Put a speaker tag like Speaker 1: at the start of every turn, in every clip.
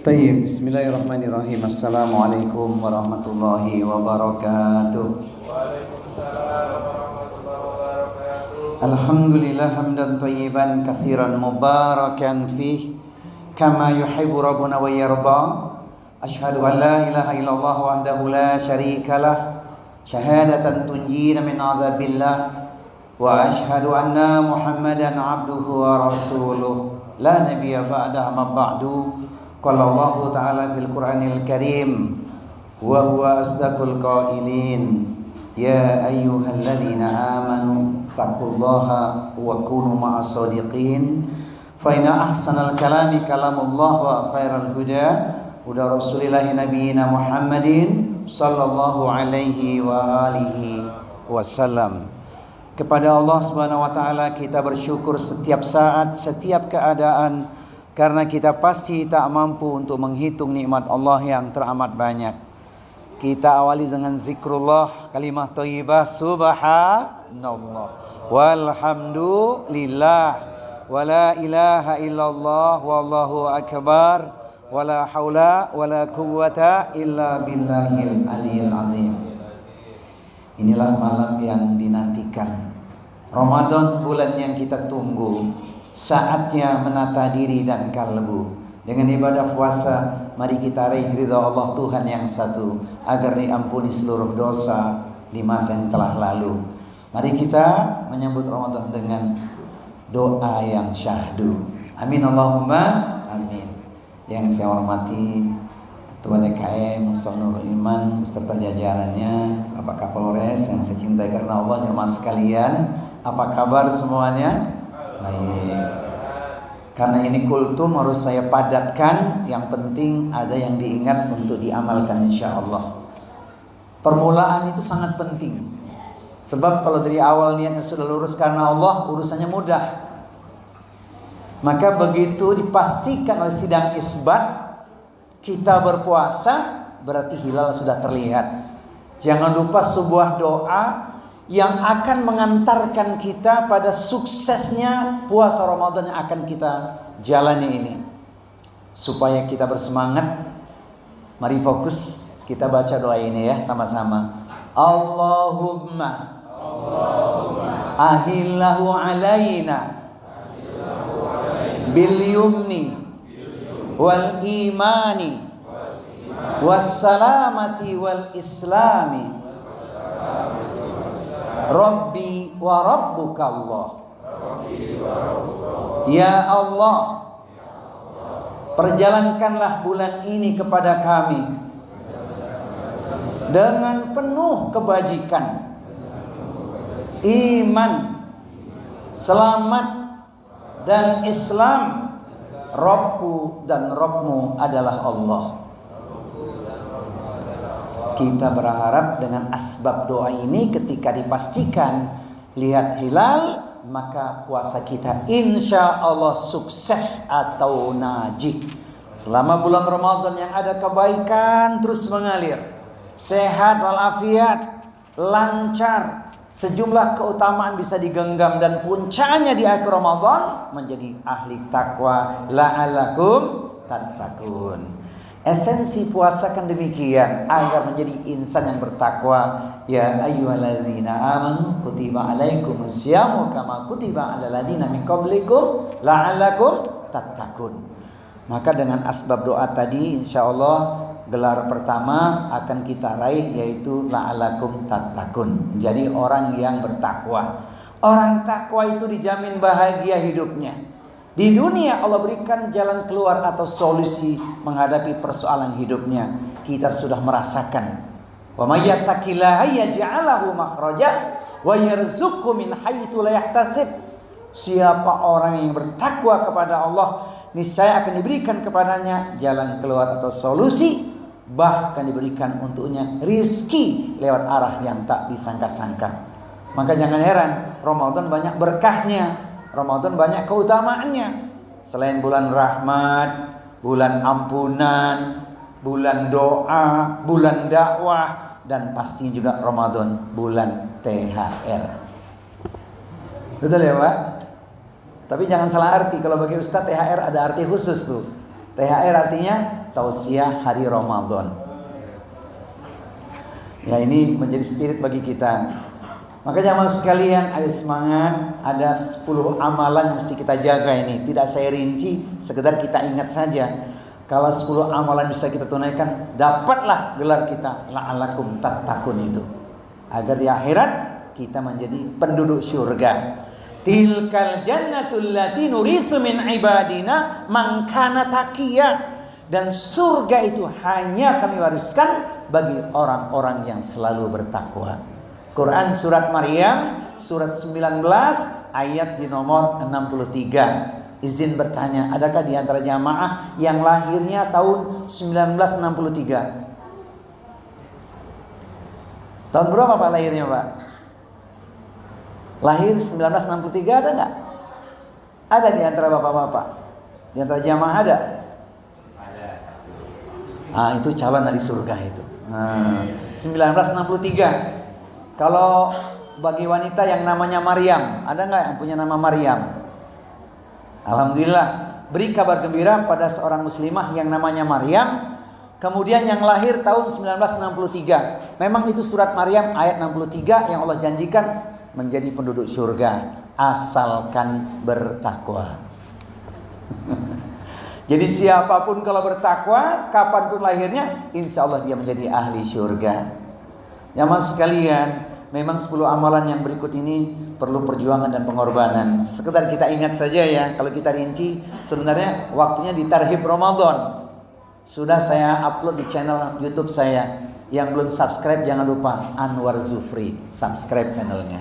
Speaker 1: Tayyib, bismillahirrahmanirrahim. Assalamualaikum warahmatullahi wabarakatuh. Alhamdulillah hamdan tayyiban katsiran mubarakan fih kama yuhibbu rabbuna wa yarda. Asyhadu an la ilaha illallah wahdahu la syarikalah syahadatan tunjina min adzabillah wa asyhadu anna Muhammadan abduhu wa rasuluh la nabiyya ba'da amma ba'du. Qala Allah Ta'ala fil Qur'anil Karim wa huwa asdaqul qailin ya ayyuhalladzina amanu taqullaha wa kunu ma'as shadiqin fa inna ahsanal kalami kalamullah wa khairal huda huda rasulillahi nabiyina Muhammadin sallallahu alaihi wa alihi wasallam. Kepada Allah Subhanahu wa taala kita bersyukur setiap saat, setiap keadaan, karena kita pasti tak mampu untuk menghitung nikmat Allah yang teramat banyak. Kita awali dengan zikrullah, kalimah thayyibah, subhanallah, walhamdulillah, wala ilaha illallah, wallahu akbar, wala haula wala quwwata illa billahil aliyil azim. Inilah malam yang dinantikan, Ramadan, bulan yang kita tunggu. Saatnya menata diri dan kalbu dengan ibadah puasa. Mari kita raih ridha Allah Tuhan yang satu, agar diampuni seluruh dosa di masa yang telah lalu. Mari kita menyambut Ramadan dengan doa yang syahdu. Amin Allahumma amin. Yang saya hormati Ketua DKM Mustafa Nurul Iman beserta jajarannya, Bapak Kapolres yang saya cintai karena Allah, jemaah sekalian, apa kabar semuanya? Baik. Karena ini kultum harus saya padatkan. Yang penting ada yang diingat untuk diamalkan insyaallah. Permulaan itu sangat penting. Sebab kalau dari awal niatnya sudah lurus karena Allah, urusannya mudah. Maka begitu dipastikan oleh sidang isbat kita berpuasa, berarti hilal sudah terlihat. Jangan lupa sebuah doa yang akan mengantarkan kita pada suksesnya puasa Ramadan yang akan kita jalani ini. Supaya kita bersemangat, mari fokus kita baca doa ini ya sama-sama. Allahumma ahillahu alaina bil yumni wal imani was salamati wal islami Rabbi wa rabbuka Allah. Ya Allah, perjalankanlah bulan ini kepada kami dengan penuh kebajikan, iman, selamat, dan Islam. Rabbku dan Rabbmu adalah Allah. Kita berharap dengan asbab doa ini ketika dipastikan lihat hilal, maka puasa kita insya Allah sukses atau najih. Selama bulan Ramadan yang ada kebaikan terus mengalir, sehat walafiat, lancar, sejumlah keutamaan bisa digenggam, dan puncaknya di akhir Ramadan menjadi ahli takwa, la'alakum tattaqun. Esensi puasa kan demikian, agar menjadi insan yang bertakwa. Ya ayyuhalladzina amanu kutiba alaikumusyamu kama kutiba alal ladzina min qablikum la'allakum tattaqun. Maka dengan asbab doa tadi insyaallah gelar pertama akan kita raih, yaitu la'allakum tattaqun. Jadi orang yang bertakwa. Orang takwa itu dijamin bahagia hidupnya. Di dunia Allah berikan jalan keluar atau solusi menghadapi persoalan hidupnya. Kita sudah merasakan. Wa may yattaqillaha yaj'alhu makhraja wa yarzuqhu min haitsu la yahtasib. Siapa orang yang bertakwa kepada Allah, niscaya akan diberikan kepadanya jalan keluar atau solusi, bahkan diberikan untuknya rizki lewat arah yang tak disangka-sangka. Maka jangan heran Ramadan banyak berkahnya, Ramadan banyak keutamaannya. Selain bulan rahmat, bulan ampunan, bulan doa, bulan dakwah, dan pastinya juga Ramadan bulan THR. Betul ya Pak? Tapi jangan salah arti, kalau bagi Ustadz THR ada arti khusus tuh. THR artinya tausiah hari Ramadan. Ya, ini menjadi spirit bagi kita. Maka jamaah sekalian, ayo semangat. Ada 10 amalan yang mesti kita jaga ini. Tidak saya rinci, sekedar kita ingat saja. Kalau 10 amalan bisa kita tunaikan, dapatlah gelar kita la'alakum tattaqun itu. Agar di akhirat kita menjadi penduduk surga. Tilkal jannatul lati nuritsu min ibadina man kana taqiyya. Dan surga itu hanya kami wariskan bagi orang-orang yang selalu bertakwa. Quran surat Maryam surat 19 ayat di nomor 63. Izin bertanya, adakah di antara jamaah yang lahirnya tahun 1963? Tahun berapa Pak lahirnya Pak? Lahir 1963 ada nggak? Ada di antara bapak-bapak? Di antara jamaah ada? Itu calon dari surga itu. 1963. Kalau bagi wanita yang namanya Maryam, ada nggak yang punya nama Maryam? Alhamdulillah, beri kabar gembira pada seorang muslimah yang namanya Maryam. Kemudian yang lahir tahun 1963. Memang itu surat Maryam ayat 63 yang Allah janjikan menjadi penduduk surga asalkan bertakwa. Jadi siapapun kalau bertakwa, kapanpun lahirnya, insya Allah dia menjadi ahli surga. Ya mas sekalian, memang 10 amalan yang berikut ini perlu perjuangan dan pengorbanan. Sekedar kita ingat saja ya, kalau kita rinci, sebenarnya waktunya di Tarhib Ramadan. Sudah saya upload di channel YouTube saya. Yang belum subscribe jangan lupa Anwar Zufri, subscribe channelnya.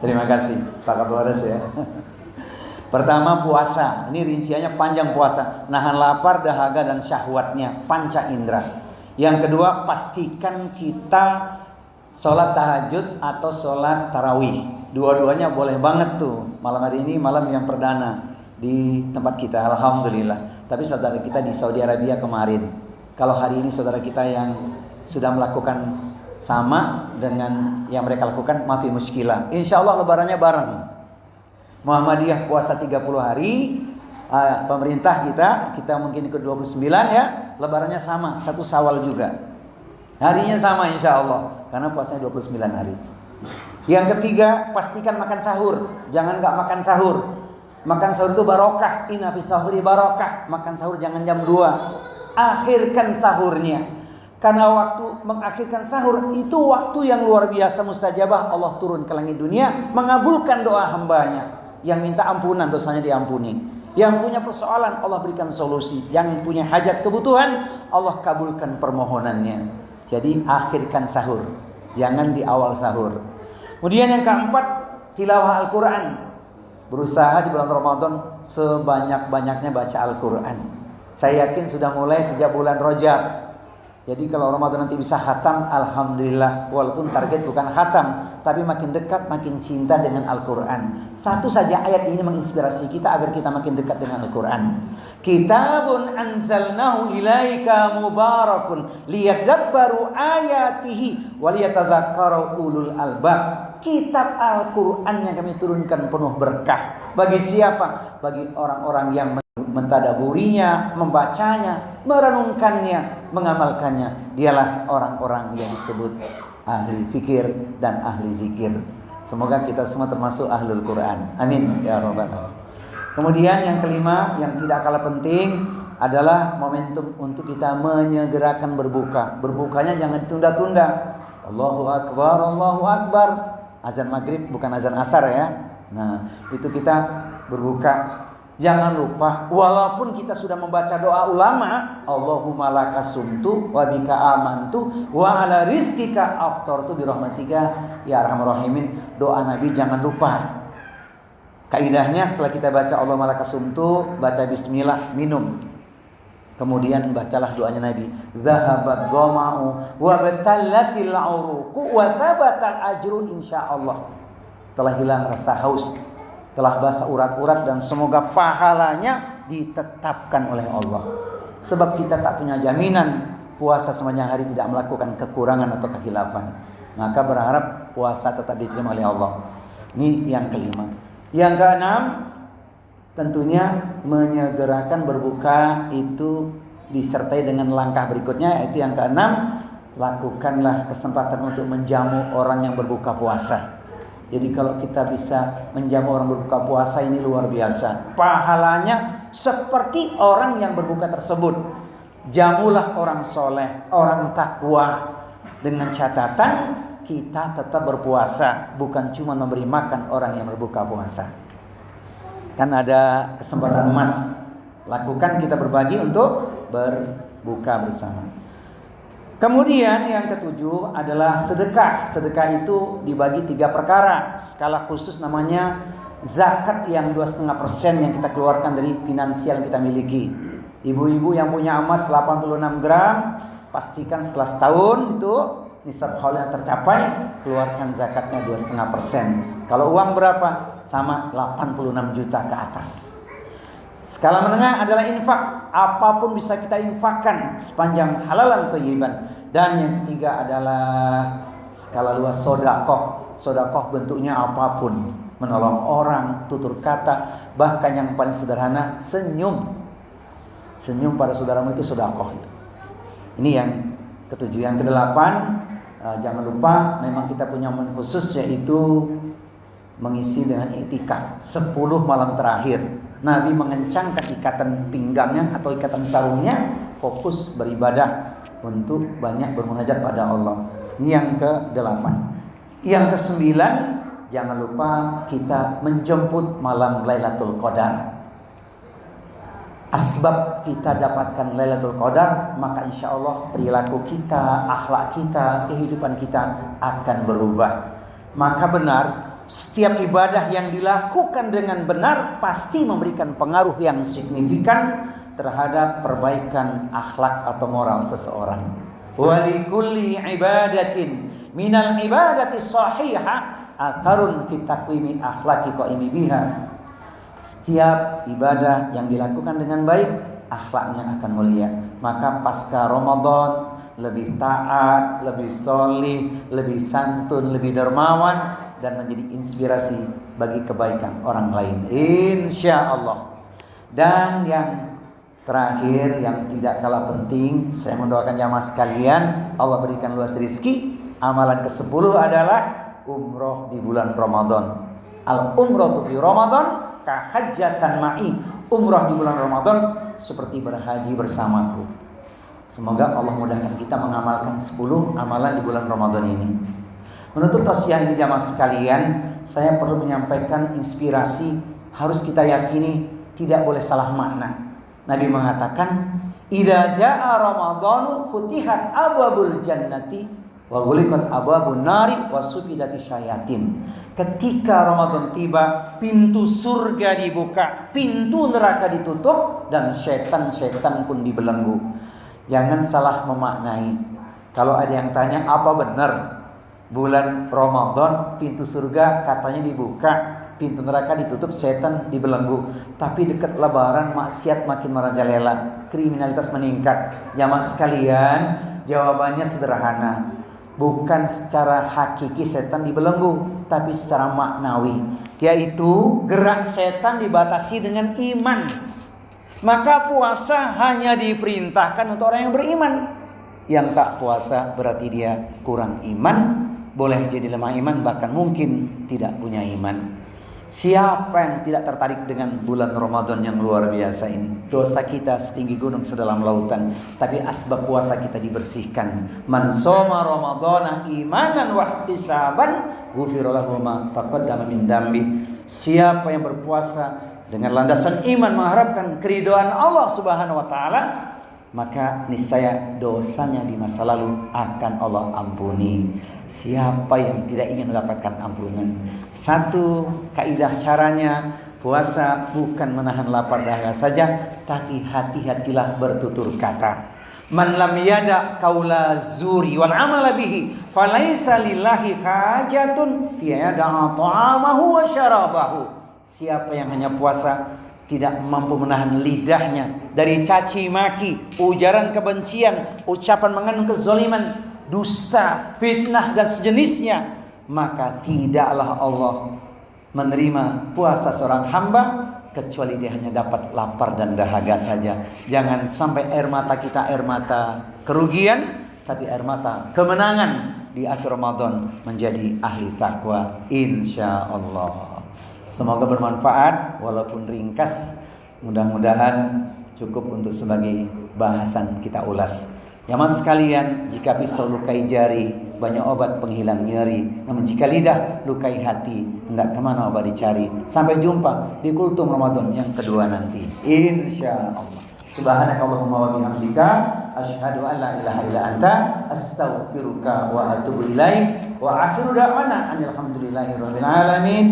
Speaker 1: Terima kasih Pak Kapolres ya. Pertama puasa, ini rinciannya panjang puasa, nahan lapar, dahaga dan syahwatnya, panca indera. Yang kedua, pastikan kita sholat tahajud atau sholat tarawih. Dua-duanya boleh banget tuh. Malam hari ini malam yang perdana di tempat kita, alhamdulillah. Tapi saudara kita di Saudi Arabia kemarin, kalau hari ini saudara kita yang sudah melakukan sama dengan yang mereka lakukan, maafi muskilah. Insya Allah lebarannya bareng. Muhammadiyah puasa 30 hari, pemerintah kita mungkin ikut 29 ya, lebarannya sama, 1 Syawal juga. Harinya sama insya Allah, karena puasanya 29 hari. Yang ketiga, pastikan makan sahur. Jangan gak makan sahur. Makan sahur itu barokah. Inna fi sahuri barokah. Makan sahur jangan jam 2. Akhirkan sahurnya. Karena waktu mengakhirkan sahur itu waktu yang luar biasa mustajabah. Allah turun ke langit dunia, mengabulkan doa hambanya. Yang minta ampunan dosanya diampuni. Yang punya persoalan Allah berikan solusi. Yang punya hajat kebutuhan Allah kabulkan permohonannya. Jadi akhirkan sahur, jangan di awal sahur. Kemudian yang keempat, tilawah Al-Quran. Berusaha di bulan Ramadan sebanyak-banyaknya baca Al-Quran. Saya yakin sudah mulai sejak bulan Rajab. Jadi kalau Ramadan nanti bisa khatam, alhamdulillah. Walaupun target bukan khatam, tapi makin dekat, makin cinta dengan Al-Quran. Satu saja ayat ini menginspirasi kita agar kita makin dekat dengan Al-Quran. Kitabun anzalnahu ilaika mubarakun liyadabbaru ayatihi waliyatadzakkara ulul albab. Kitab Al-Quran yang kami turunkan penuh berkah. Bagi siapa? Bagi orang-orang yang mentadaburinya, membacanya, merenungkannya, mengamalkannya. Dialah orang-orang yang disebut ahli fikir dan ahli zikir. Semoga kita semua termasuk ahlul Quran. Amin ya rabbal alamin. Kemudian yang kelima, yang tidak kalah penting adalah momentum untuk kita menyegerakan berbuka. Berbukanya jangan ditunda-tunda. Allahu Akbar, Allahu Akbar. Azan maghrib bukan azan asar ya. Nah itu kita berbuka. Jangan lupa, walaupun kita sudah membaca doa ulama, Allahumma lakasumtu wa bika amantu wa ala rizkika aftartu birahmatika ya arhamar rahimin. Doa Nabi jangan lupa. Kaidahnya setelah kita baca Allahumma lakasumtu, baca bismillah, minum. Kemudian bacalah doanya Nabi. Zahabat dhama'u wa batallatil uruqu wa thabatal ajru insyaallah. Telah hilang rasa haus, telah basah urat-urat, dan semoga pahalanya ditetapkan oleh Allah. Sebab kita tak punya jaminan puasa sepanjang hari tidak melakukan kekurangan atau kekhilafan. Maka berharap puasa tetap diterima oleh Allah. Ini yang kelima. Yang keenam, Tentunya menyegerakan berbuka itu disertai dengan langkah berikutnya, yaitu yang keenam, lakukanlah kesempatan untuk menjamu orang yang berbuka puasa. Jadi kalau kita bisa menjamu orang berbuka puasa ini luar biasa. Pahalanya seperti orang yang berbuka tersebut. Jamulah orang soleh, orang takwa. Dengan catatan kita tetap berpuasa, bukan cuma memberi makan orang yang berbuka puasa. Kan ada kesempatan emas. Lakukan, kita berbagi untuk berbuka bersama. Kemudian yang ketujuh adalah sedekah. Sedekah itu dibagi 3 perkara. Skala khusus namanya zakat yang 2,5% yang kita keluarkan dari finansial yang kita miliki. Ibu-ibu yang punya emas 86 gram, pastikan setelah setahun itu nisab haul yang tercapai, keluarkan zakatnya 2,5%. Kalau uang berapa? Sama 86 juta ke atas. Skala menengah adalah infak. Apapun bisa kita infakkan sepanjang halalan thayyiban. Dan yang ketiga adalah skala luas sodakoh. Sodakoh bentuknya apapun. Menolong orang, tutur kata. Bahkan yang paling sederhana, senyum. Senyum pada saudaramu itu sodakoh itu. Ini yang ketujuh. Yang kedelapan, jangan lupa memang kita punya momen khusus, yaitu mengisi dengan iktikaf 10 malam terakhir. Nabi mengencangkan ikatan pinggangnya atau ikatan sarungnya, fokus beribadah untuk banyak bermunajat pada Allah. Ini yang ke-8. Yang ke-9, jangan lupa kita menjemput malam Lailatul Qadar. Asbab kita dapatkan Lailatul Qadar, maka insya Allah perilaku kita, akhlak kita, kehidupan kita akan berubah. Maka benar, setiap ibadah yang dilakukan dengan benar pasti memberikan pengaruh yang signifikan terhadap perbaikan akhlak atau moral seseorang. Wa likulli ibadatin minal ibadati shahihah atharun fi taqwimi akhlaqi qaimi biha. Setiap ibadah yang dilakukan dengan baik, akhlaknya akan mulia. Maka pasca Ramadan lebih taat, lebih solih, lebih santun, lebih dermawan, dan menjadi inspirasi bagi kebaikan orang lain, insya Allah. Dan yang terakhir, yang tidak kalah penting, saya mendoakan jamaah sekalian, Allah berikan luas rezeki. Amalan ke-10 adalah umroh di bulan Ramadan. Al-umroh fi Ramadan kahajjatan ma'i. Umroh di bulan Ramadan seperti berhaji bersamaku. Semoga Allah mudahkan kita mengamalkan 10 amalan di bulan Ramadan ini. Menutup tausiah ini jamaah sekalian, saya perlu menyampaikan inspirasi. Harus kita yakini tidak boleh salah makna. Nabi mengatakan, "Idza jaa Ramadhanu futihat abwabul jannati wa ghuliqat abwabun nari wa sufidati syayatin." Ketika Ramadan tiba, pintu surga dibuka, pintu neraka ditutup, dan setan-setan pun dibelenggu. Jangan salah memaknai. Kalau ada yang tanya, apa benar bulan Ramadan pintu surga katanya dibuka, pintu neraka ditutup, setan dibelenggu? Tapi dekat lebaran maksiat makin merajalela, kriminalitas meningkat. Jamaah sekalian, jawabannya sederhana. Bukan secara hakiki setan dibelenggu, tapi secara maknawi, yaitu gerak setan dibatasi dengan iman. Maka puasa hanya diperintahkan untuk orang yang beriman. Yang tak puasa berarti dia kurang iman, boleh jadi lemah iman, bahkan mungkin tidak punya iman. Siapa yang tidak tertarik dengan bulan Ramadan yang luar biasa ini? Dosa kita setinggi gunung sedalam lautan, tapi asbab puasa kita dibersihkan. Man shoma Ramadhana imanan wa ihtisaban ghufira lahu ma taqaddama min dambi. Siapa yang berpuasa dengan landasan iman, mengharapkan keridhaan Allah Subhanahu wa taala, maka niscaya dosanya di masa lalu akan Allah ampuni. Siapa yang tidak ingin mendapatkan ampunan? Satu, kaidah caranya, puasa bukan menahan lapar dahaga saja, tapi hati-hatilah bertutur kata. Man lam yada qaula zuri wal amala bihi falaisa lillahi hajatun fi yada ta'amahu wa syarabahu. Siapa yang hanya puasa tidak mampu menahan lidahnya dari caci maki, ujaran kebencian, ucapan mengandung kezaliman, dusta, fitnah dan sejenisnya, maka tidaklah Allah menerima puasa seorang hamba kecuali dia hanya dapat lapar dan dahaga saja. Jangan sampai air mata kita air mata kerugian, tapi air mata kemenangan di akhir Ramadan menjadi ahli takwa insya Allah. Semoga bermanfaat walaupun ringkas. Mudah-mudahan cukup untuk sebagai bahasan kita ulas. Ya mas sekalian, jika pisau lukai jari, banyak obat penghilang nyeri. Namun jika lidah lukai hati, hendak kemana obat dicari. Sampai jumpa di kultum Ramadan yang kedua nanti insya Allah. Subhanakallahumma wa bihamdika asyhadu an la ilaha illa anta astaghfiruka wa atubu ilaik. Wa akhiru da'wana alhamdulillahirabbil alamin.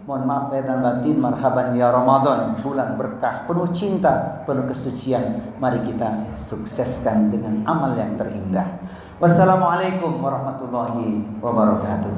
Speaker 1: Mohon maaf lahir dan batin. Marhaban ya Ramadan, bulan berkah, penuh cinta, penuh kesucian. Mari kita sukseskan dengan amal yang terindah. Wassalamualaikum warahmatullahi wabarakatuh.